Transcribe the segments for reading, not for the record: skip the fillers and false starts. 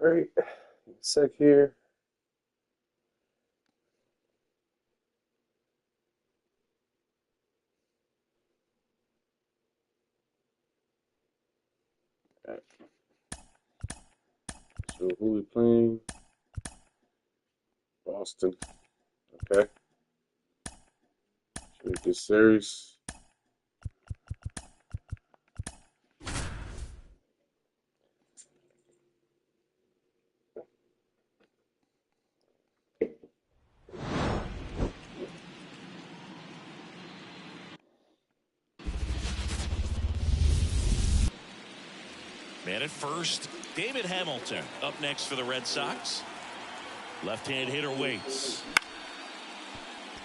All right, sec here. All right. So who we playing? Boston. Okay. Should we get serious? Man at first, David Hamilton up next for the Red Sox. Left-hand hitter waits.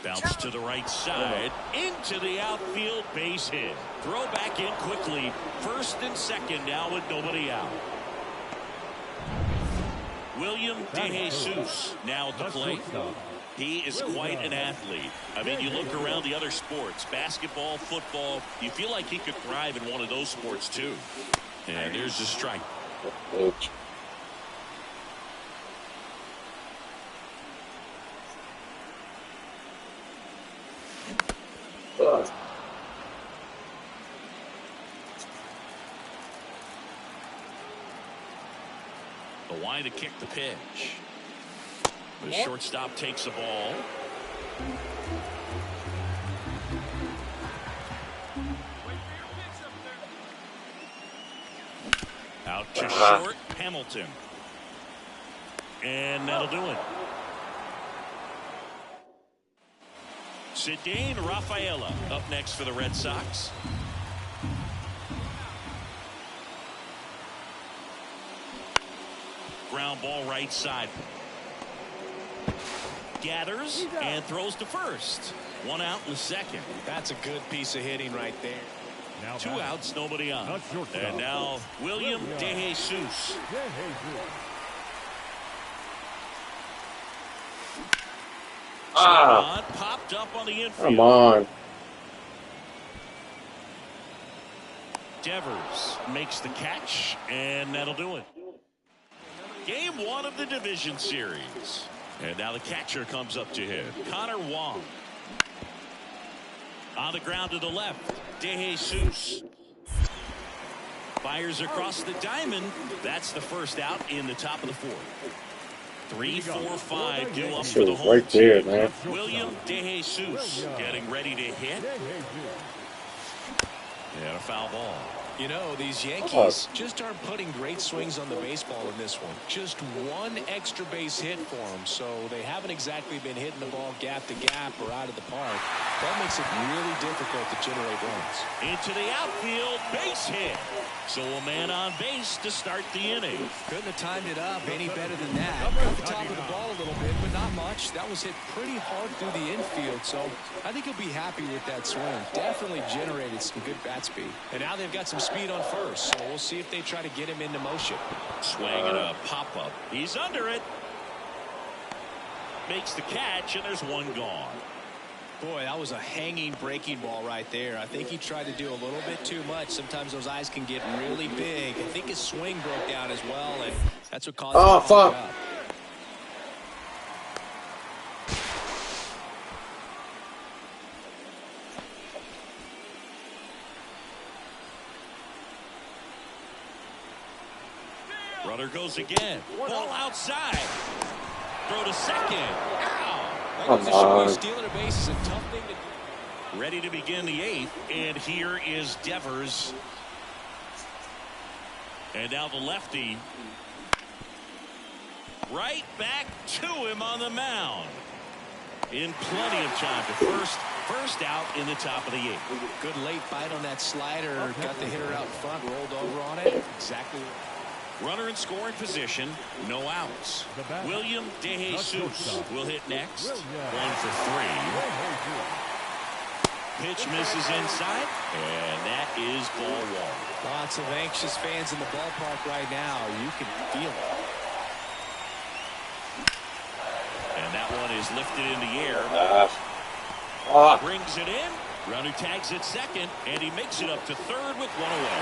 Bounce to the right side. Into the outfield, base hit. Throw back in quickly. First and second now with nobody out. William DeJesus now at the plate. He is quite an athlete. I mean, you look around the other sports, basketball, football, you feel like he could thrive in one of those sports too. And there's the strike. The line to kick the pitch. The shortstop takes the ball. Out to short, Hamilton. And that'll do it. Ceddanne Rafaela up next for the Red Sox. Ground ball right side. Gathers and throws to first. One out in the second. That's a good piece of hitting right there. Now 2 outs, nobody on. And now William DeJesus. Popped up on the infield. Come on. Devers makes the catch, and that'll do it. Game 1 of the division series. And now the catcher comes up to hit. Connor Wong. On the ground to the left. DeJesus. Fires across the diamond. That's the first out in the top of the 4th. 3, 4, 5 due up for the home right there, team. man. William DeJesus getting ready to hit. And a foul ball. You know, these Yankees just aren't putting great swings on the baseball in this one. Just one extra base hit for them, so they haven't exactly been hitting the ball gap to gap or out of the park. That makes it really difficult to generate runs. Into the outfield, base hit. So a man on base to start the inning. Couldn't have timed it up any better than that. Got the top of the ball a little bit, but not much. That was hit pretty hard through the infield, so I think he'll be happy with that swing. Definitely generated some good bat speed. And now they've got some speed on first, so we'll see if they try to get him into motion. Swing and a pop-up. He's under it. Makes the catch, and there's one gone. Boy, that was a hanging breaking ball right there. I think he tried to do a little bit too much. Sometimes those eyes can get really big. I think his swing broke down as well, and that's what caused him to fuck up. Runner goes again. Ball outside. Throw to second. Ow. Come on. Stealing a base is a tough thing to do. Ready to begin the 8th, and here is Devers. And now the lefty. Right back to him on the mound. In plenty of time to first out in the top of the 8th. Good late bite on that slider. Got the hitter out front, rolled over on it. Exactly. Runner in scoring position, no outs. William DeJesus will hit next. 1 for 3. Pitch misses inside, and that is ball 1. Lots of anxious fans in the ballpark right now. You can feel it. And that one is lifted in the air. Brings it in. Runner tags at second, and he makes it up to third with 1 away.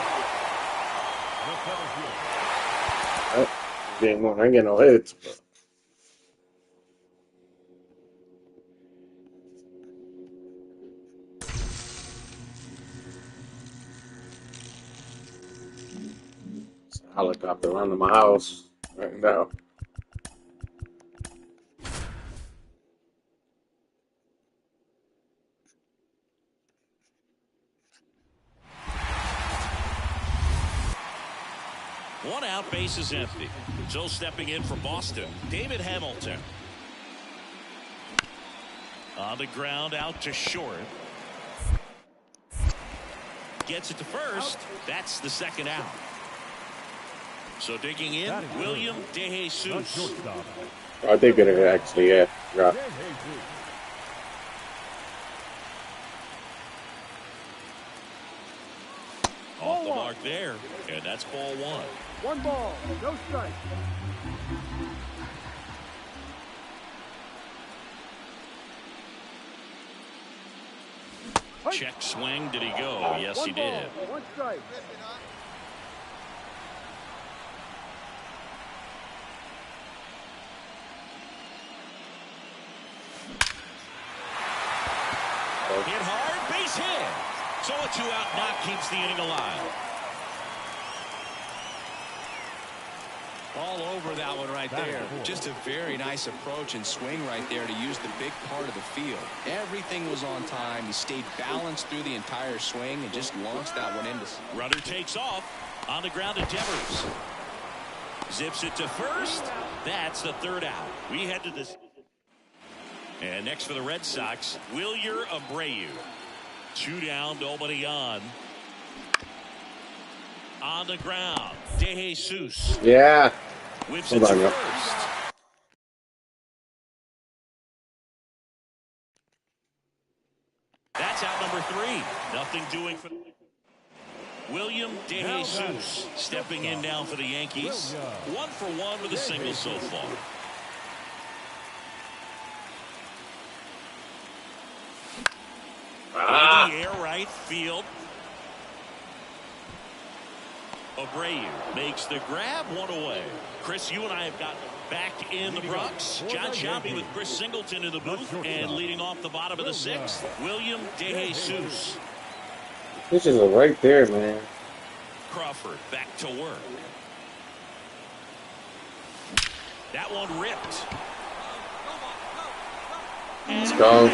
Game one. I ain't getting no hits. But. It's a helicopter around my house right now. One out, base is empty. So stepping in for Boston, David Hamilton. On the ground, out to short. Gets it to first. That's the second out. So digging in, William DeJesus. I think it actually, yeah. Off the mark there, and that's ball one. One ball, no strike. Check swing. Did he go? Yes, he did. One strike. Hit hard, base hit. So a 2-out knock keeps the inning alive. All over that one right there. Just a very nice approach and swing right there to use the big part of the field. Everything was on time. He stayed balanced through the entire swing and just launched that one into. Runner takes off. On the ground to Devers. Zips it to first. That's the third out. We head to this. And next for the Red Sox, Wilyer Abreu. 2 down, nobody on. On the ground, DeJesus. Yeah. Whips it to first. That's out number 3. Nothing doing for William DeJesus stepping in now for the Yankees. 1 for 1 with a single so far. In the air right field. Abreu makes the grab, 1 away. Chris, you and I have got back in the Bronx. John Shelby with Chris Singleton in the booth, and leading off the bottom of the 6th, William DeJesus. This is right there, man. Crawford back to work. That one ripped. Let's go.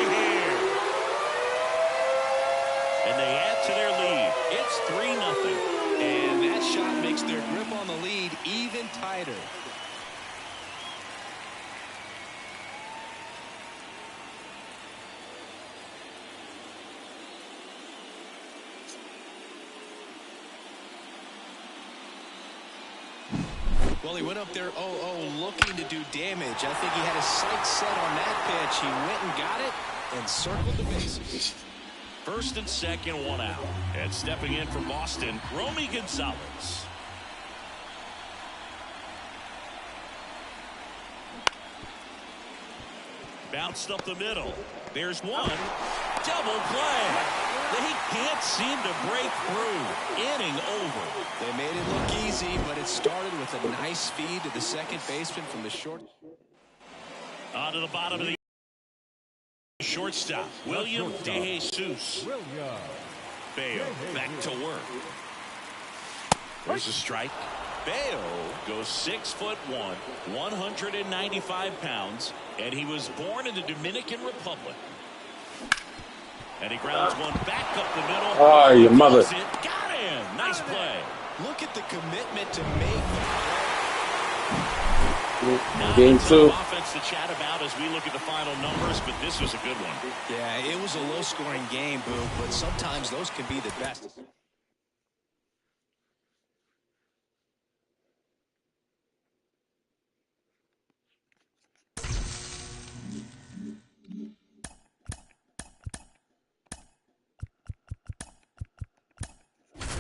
And they add to their lead. It's 3-0. And that shot makes their grip on the lead even tighter. Well, he went up there 0-0 looking to do damage. I think he had his sights set on that pitch. He went and got it and circled the bases. First and second, 1 out. And stepping in for Boston, Romy Gonzalez. Bounced up the middle. There's one. Double play. They can't seem to break through. Inning over. They made it look easy, but it started with a nice feed to the second baseman from the short. On to the bottom of the shortstop, William DeJesus. Bayo back to work. There's a strike. Bayo goes 6'1", 195 pounds, and he was born in the Dominican Republic. And he grounds one back up the middle. Oh, your mother. Got him. Nice play. Look at the commitment to make Game 2. Offense to chat about as we look at the final numbers, but this was a good one. Yeah, it was a low-scoring game, Boo, but sometimes those can be the best.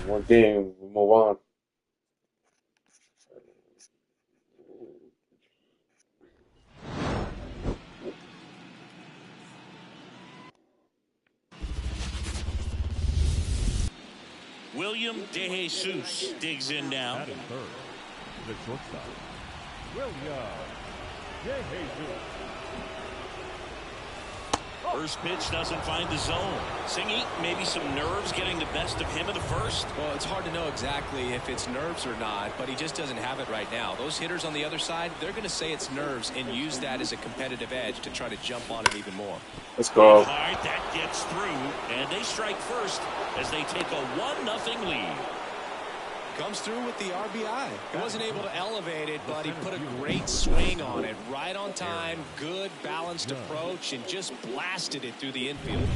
One game, we move on. William DeJesus digs in now. The shortstop, First pitch doesn't find the zone. Singy, maybe some nerves getting the best of him in the first. Well, it's hard to know exactly if it's nerves or not, but he just doesn't have it right now. Those hitters on the other side, they're going to say it's nerves and use that as a competitive edge to try to jump on it even more. Let's go. Hard, that gets through, and they strike first as they take a 1-0 lead. Comes through with the RBI. He wasn't able to elevate it, but he put a great swing on it. Right on time, good balanced approach, and just blasted it through the infield.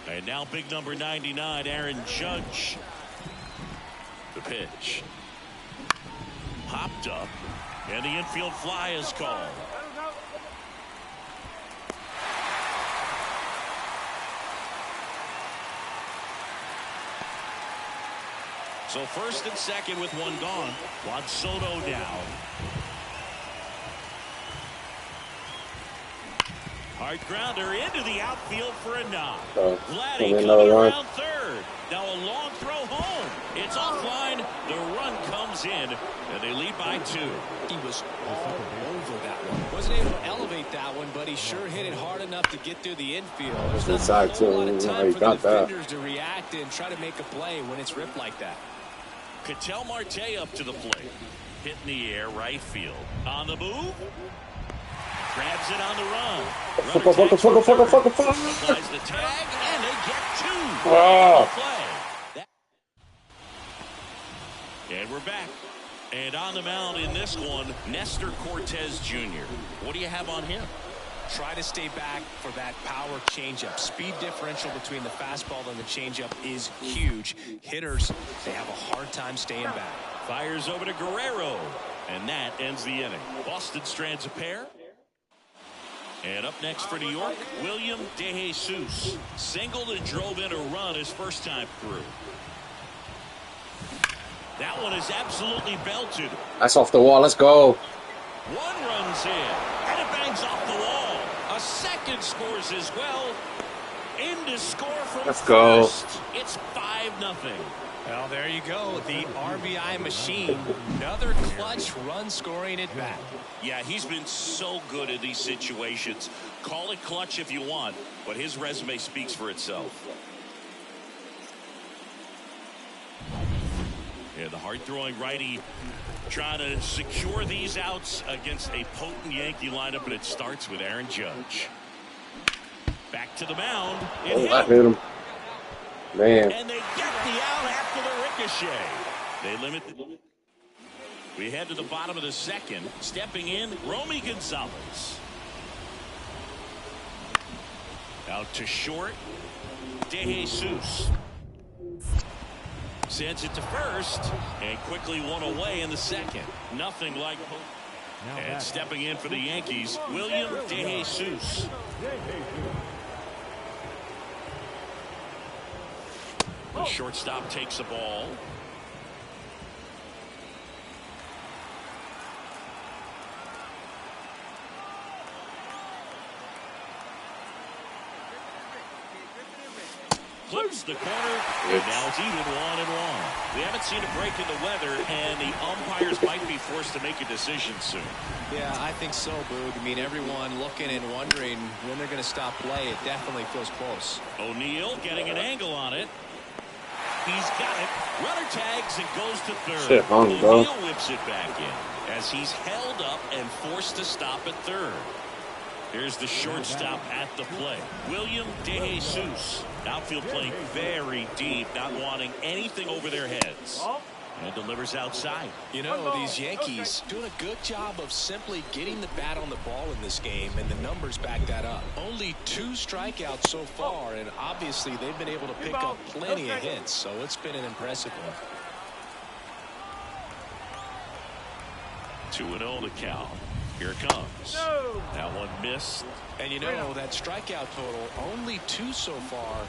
And now big number 99, Aaron Judge. The pitch. Popped up, and the infield fly is called. So first and second with one gone. Juan Soto down. Hard grounder into the outfield for a knock. Vladdy coming around third. Now a long throw home. It's offline. The run comes in, and they lead by 2. He was all over that one. Wasn't able to elevate that one, but he sure hit it hard enough to get through the infield. There's not a whole lot of time for the defenders to react and try to make a play when it's ripped like that. Ketel Marte up to the plate. Hit in the air, right field. On the move. Grabs it on the run. Applies the tag, and they get 2. Play. And we're back. And on the mound in this one, Nestor Cortez Jr. What do you have on him? Try to stay back for that power changeup. Speed differential between the fastball and the changeup is huge. Hitters, they have a hard time staying back. Fires over to Guerrero, and that ends the inning. Boston strands a pair. And up next for New York, William DeJesus. Singled and drove in a run his first time through. That one is absolutely belted. That's off the wall. Let's go. One runs in, and it bangs off the wall. A second scores as well. In to score from Let's go. first. It's 5-0. Well, there you go. The RBI machine. Another clutch run scoring at bat. Yeah, he's been so good in these situations. Call it clutch if you want, but his resume speaks for itself. Yeah, the hard-throwing righty trying to secure these outs against a potent Yankee lineup, and it starts with Aaron Judge. Back to the mound. I hit him. Man. And they get the out after the ricochet. They limit the... We head to the bottom of the second. Stepping in, Romy Gonzalez. Out to short. DeJesus. Sends it to first, and quickly one away in the second. Nothing like hope. And stepping in for the Yankees, William DeJesus. The shortstop takes the ball. Flips the corner, and now it's even 1-1. We haven't seen a break in the weather, and the umpires might be forced to make a decision soon. Yeah, I think so, Boog. I mean, everyone looking and wondering when they're going to stop play. It definitely feels close. O'Neal getting an angle on it. He's got it. Runner tags and goes to third. Shit, O'Neal whips it back in as he's held up and forced to stop at third. Here's the shortstop at the play. William DeJesus. Outfield playing very deep, not wanting anything over their heads. And delivers outside. You know, these Yankees doing a good job of simply getting the bat on the ball in this game, and the numbers back that up. Only 2 strikeouts so far, and obviously they've been able to pick up plenty of hits, so it's been an impressive one. 2-0 to count. Here it comes. That one missed. And you know, that strikeout total, only 2 so far,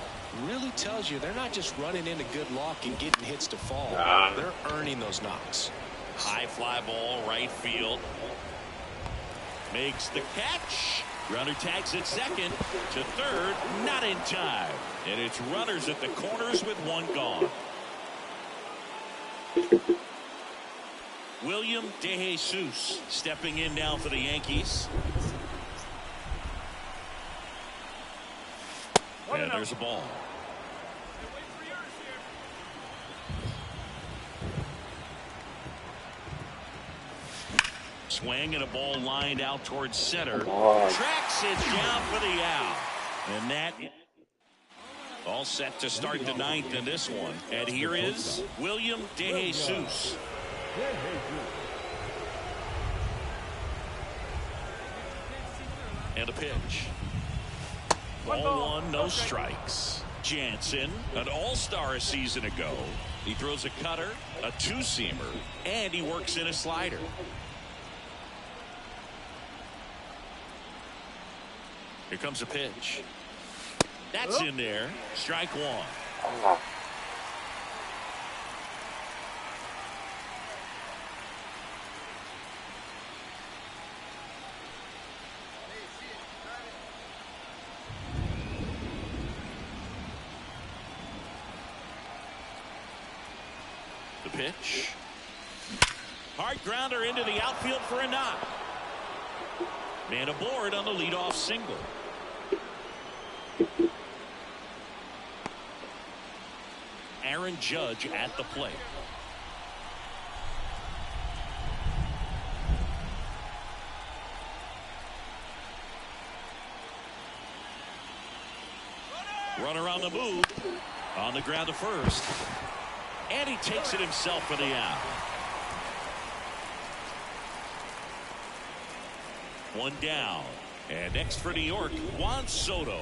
really tells you they're not just running into good luck and getting hits to fall. They're earning those knocks. High fly ball, right field. Makes the catch. Runner tags at second. To third, not in time. And it's runners at the corners with one gone. William DeJesus stepping in now for the Yankees. And there's a ball. Swing and a ball lined out towards center. Tracks it down for the out. And that all set to start the ninth in this one. And here is William DeJesus. And a pitch. Ball one, no strikes. Jansen, an all-star a season ago. He throws a cutter, a two-seamer, and he works in a slider. Here comes a pitch. That's in there. Strike one. The pitch. Hard grounder into the outfield for a knock. Man aboard on the leadoff single. Aaron Judge at the plate. Runner on the move. On the ground to first. And he takes it himself for the out. One down. And next for New York, Juan Soto.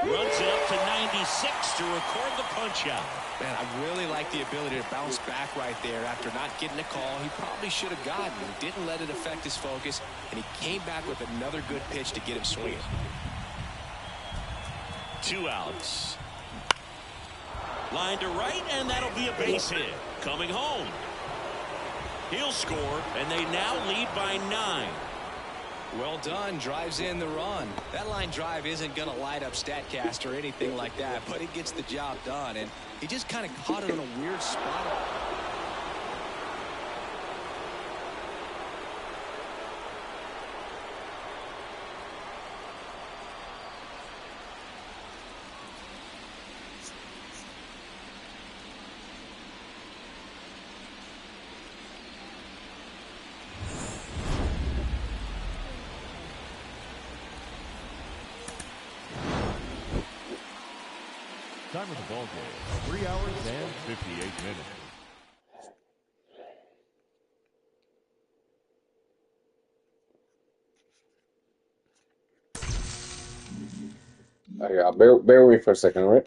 Runs it up to 96 to record the punch out. Man, I really like the ability to bounce back right there after not getting a call he probably should have gotten. He didn't let it affect his focus, and he came back with another good pitch to get him swinging. 2 outs. Line to right, and that'll be a base hit. Coming home. He'll score, and they now lead by 9. Well done. Drives in the run. That line drive isn't going to light up StatCast or anything like that, but it gets the job done, and he just kind of caught it in a weird spot. Time of the ball game, 3 hours and 58 minutes. Yeah, bear with me for a second, all right?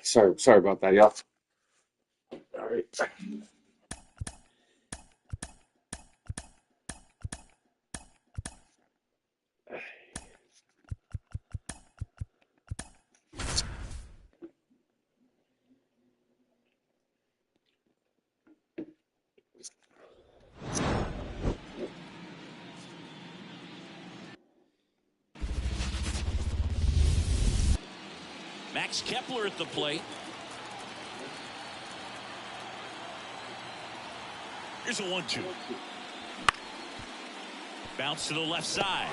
Sorry about that, y'all. All right. Max Kepler at the plate. Here's a 1-2. Bounce to the left side.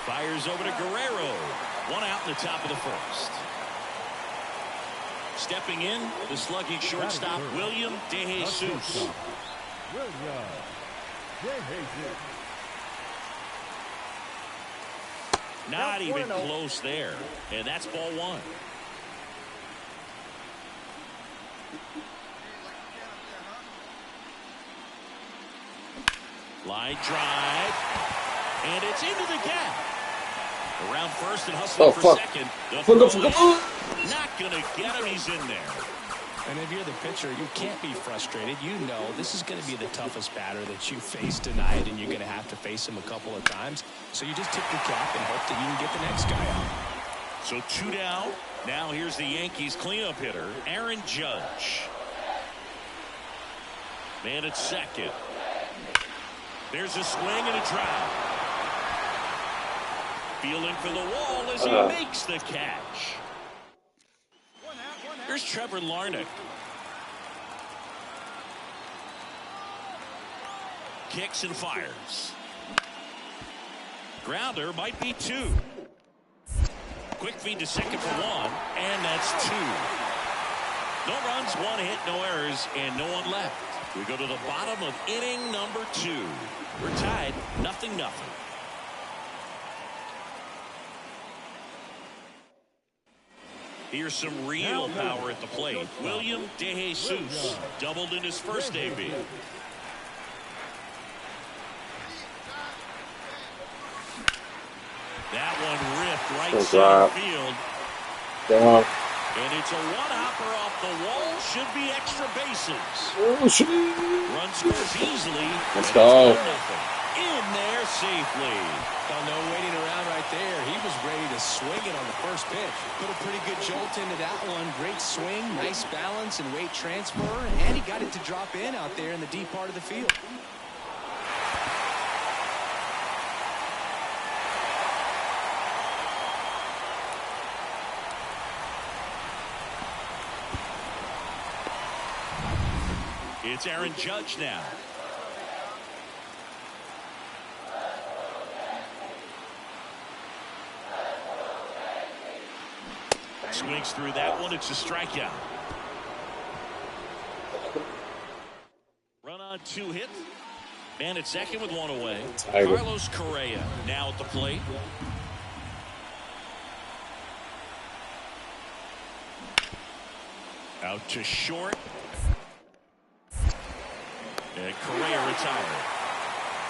Fires over to Guerrero. One out in the top of the first. Stepping in, the slugging shortstop, William De Jesus. Not even close there. And that's ball one. Line drive. And it's into the gap. Around first and hustling for second. The throw is not going to get him. He's in there. And if you're the pitcher, you can't be frustrated. You know this is going to be the toughest batter that you face tonight, and you're going to have to face him a couple of times. So you just tip your cap and hope that you can get the next guy out. So 2 down. Now here's the Yankees cleanup hitter, Aaron Judge. Man at second. There's a swing and a drive. Feeling for the wall as he makes the catch. Here's Trevor Larnach. Kicks and fires. Grounder might be 2. Quick feed to second for 1, and that's 2. No runs, 1 hit, no errors, and no one left. We go to the bottom of inning number 2. We're tied, 0-0. Here's some real power at the plate. William De Jesus doubled in his first debut. That one ripped right center field. And it's a one-hopper off the wall. Should be extra bases. Run scores easily. Let's go. In there safely. Oh, no waiting around right there. He was ready to swing it on the first pitch. Put a pretty good jolt into that one. Great swing, nice balance and weight transfer. And he got it to drop in out there in the deep part of the field. It's Aaron Judge now. Swings through that one. It's a strikeout. Run on 2 hits. Man at second with 1 away. Carlos Correa now at the plate. Out to short. And Correa retired.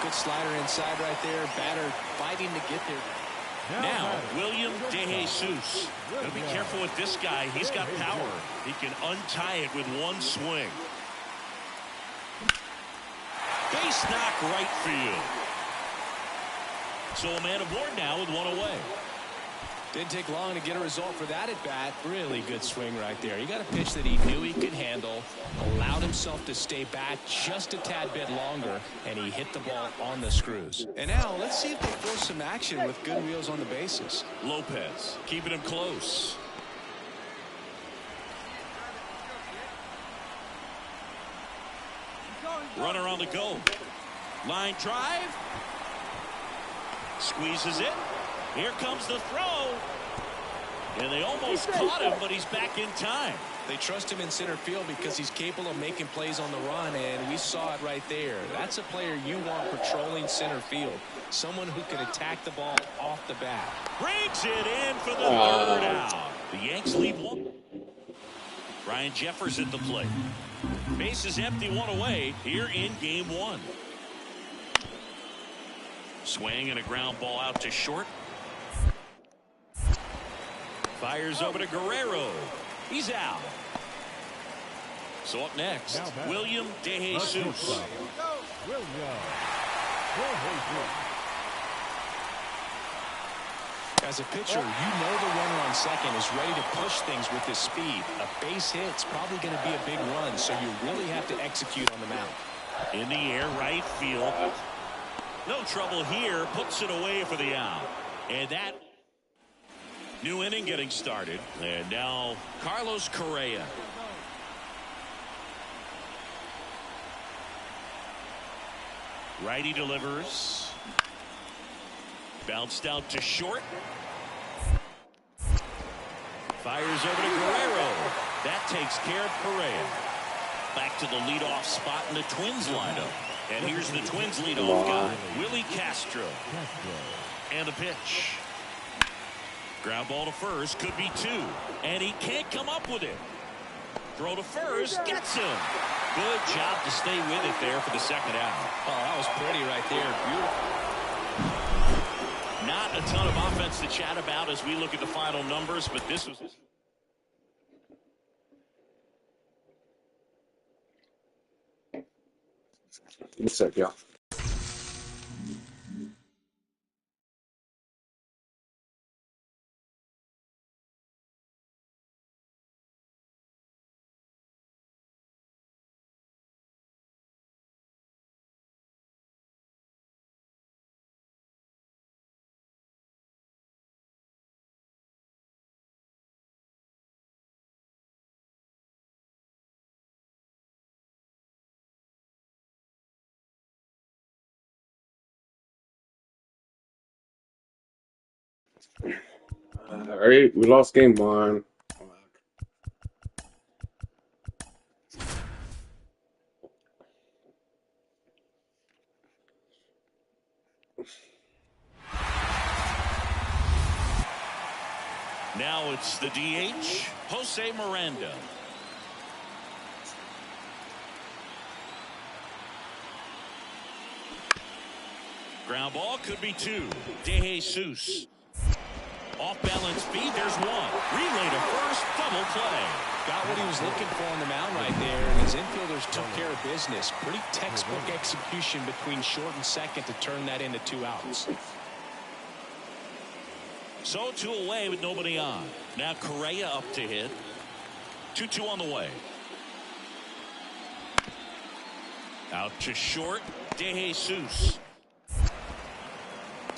Good slider inside right there. Batter fighting to get there. Now, William De Jesus. Gotta be careful with this guy. He's got power. He can untie it with 1 swing. Base knock right field. So a man aboard now with 1 away. Didn't take long to get a result for that at bat. Really good swing right there. He got a pitch that he knew he could handle, allowed himself to stay back just a tad bit longer, and he hit the ball on the screws. And now let's see if they force some action with good wheels on the bases. Lopez keeping him close. Runner on the go. Line drive. Squeezes it. Here comes the throw. And they almost caught him, but he's back in time. They trust him in center field because he's capable of making plays on the run, and we saw it right there. That's a player you want patrolling center field. Someone who can attack the ball off the bat. Brings it in for the 3rd out. The Yanks lead 1. Ryan Jeffers at the plate. Base is empty, 1 away here in game 1. Swing and a ground ball out to short. Fires over to Guerrero. He's out. So up next, William De Jesus. As a pitcher, you know the runner on second is ready to push things with his speed. A base hit's probably going to be a big run, so you really have to execute on the mound. In the air, right field. No trouble here. Puts it away for the out. And that new inning getting started. And now Carlos Correa. Righty delivers. Bounced out to short. Fires over to Guerrero. That takes care of Correa. Back to the leadoff spot in the Twins lineup. And here's the Twins leadoff guy, Willie Castro. And a pitch. Ground ball to first, could be two. And he can't come up with it. Throw to first, gets him. Good job to stay with it there for the second out. Oh, that was pretty right there. Beautiful. Not a ton of offense to chat about as we look at the final numbers, but this was... What's up, y'all? All right, we lost game one. Now it's the DH, Jose Miranda. Ground ball could be two. De Jesus. Off balance feet, there's one. Relay to first, double play. Got what he was looking for on the mound right there, and his infielders took care of business. Pretty textbook execution between short and second to turn that into 2 outs. So 2 away with nobody on. Now Correa up to hit. 2-2 on the way. Out to short, De Jesus.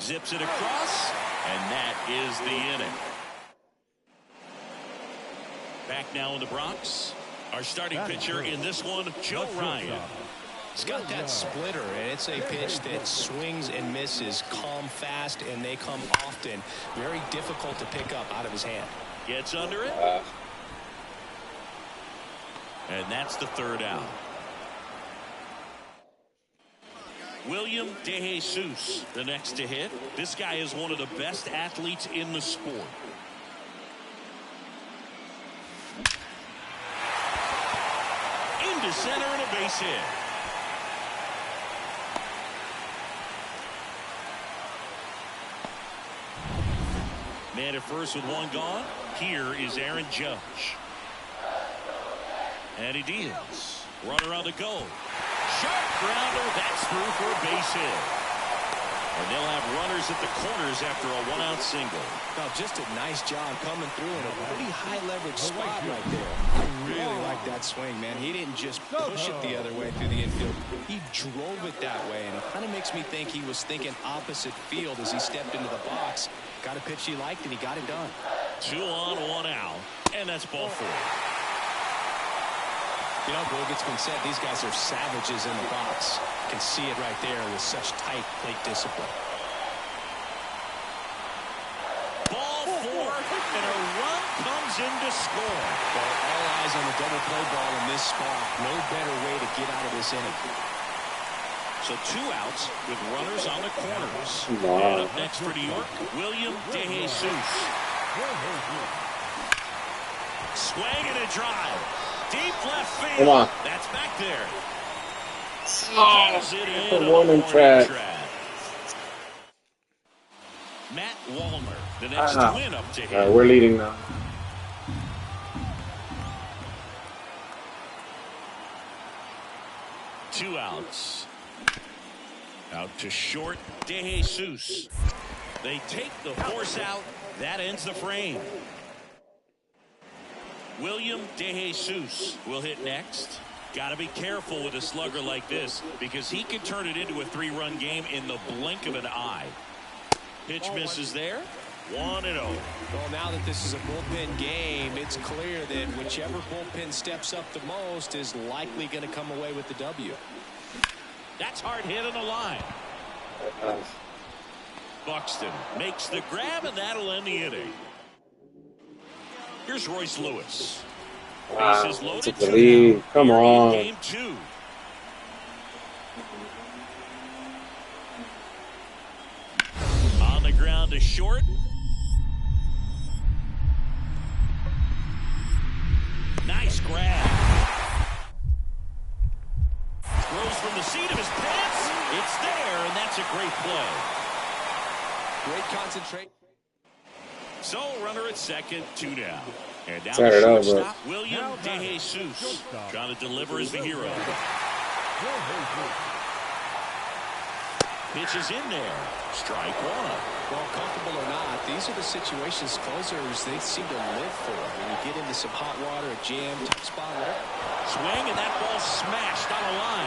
Zips it across, and that is the inning. Back now in the Bronx. Our starting pitcher in this one, Joe Ryan. He's got that splitter, and it's a pitch that swings and misses, come fast, and they come often. Very difficult to pick up out of his hand. Gets under it. And that's the third out. William De Jesus, the next to hit. This guy is one of the best athletes in the sport. Into center and a base hit. Man at first with one gone. Here is Aaron Judge. And he deals. Runner on the go. Sharp grounder. That's through for a base hit. And they'll have runners at the corners after a one-out single. Now, just a nice job coming through in a pretty high-leverage spot right there. I really like that swing, man. He didn't just push it the other way through the infield. He drove it that way, and it kind of makes me think he was thinking opposite field as he stepped into the box. Got a pitch he liked, and he got it done. 2 on, 1 out, and that's ball 4. You know, Boog, it's been said these guys are savages in the box. You can see it right there with such tight plate discipline. Ball 4, and a run comes in to score. Well, all eyes on the double play ball in this spot. No better way to get out of this inning. So 2 outs with runners on the corners. And up next for New York, William De Jesus. Swing and a drive. Deep left field. Come on. That's back there. Oh, Calls it in warning track. Matt Wallner, the next win up to him. We're leading now. Two outs. Out to short, De Jesus. They take the force out. That ends the frame. William De Jesus will hit next. Got to be careful with a slugger like this because he can turn it into a 3-run game in the blink of an eye. Pitch misses there. 1-0. Well, now that this is a bullpen game, it's clear that whichever bullpen steps up the most is likely going to come away with the W. That's hard hit on the line. Buxton makes the grab, and that'll end the inning. Here's Royce Lewis. Wow, Bases loaded. took the lead. Come on. Game 2. On the ground to short. Nice grab. Throws from the seat of his pants. It's there, and that's a great play. Great concentration. So, runner at second, 2 down. And down Turn the it over. shortstop, William De Jesus. Trying to deliver as the hero. Pitch is in there. Strike 1. Well, comfortable or not, these are the situations closers they seem to live for. When you get into some hot water, a jam, tough spot, whatever. Swing, and that ball smashed on a line.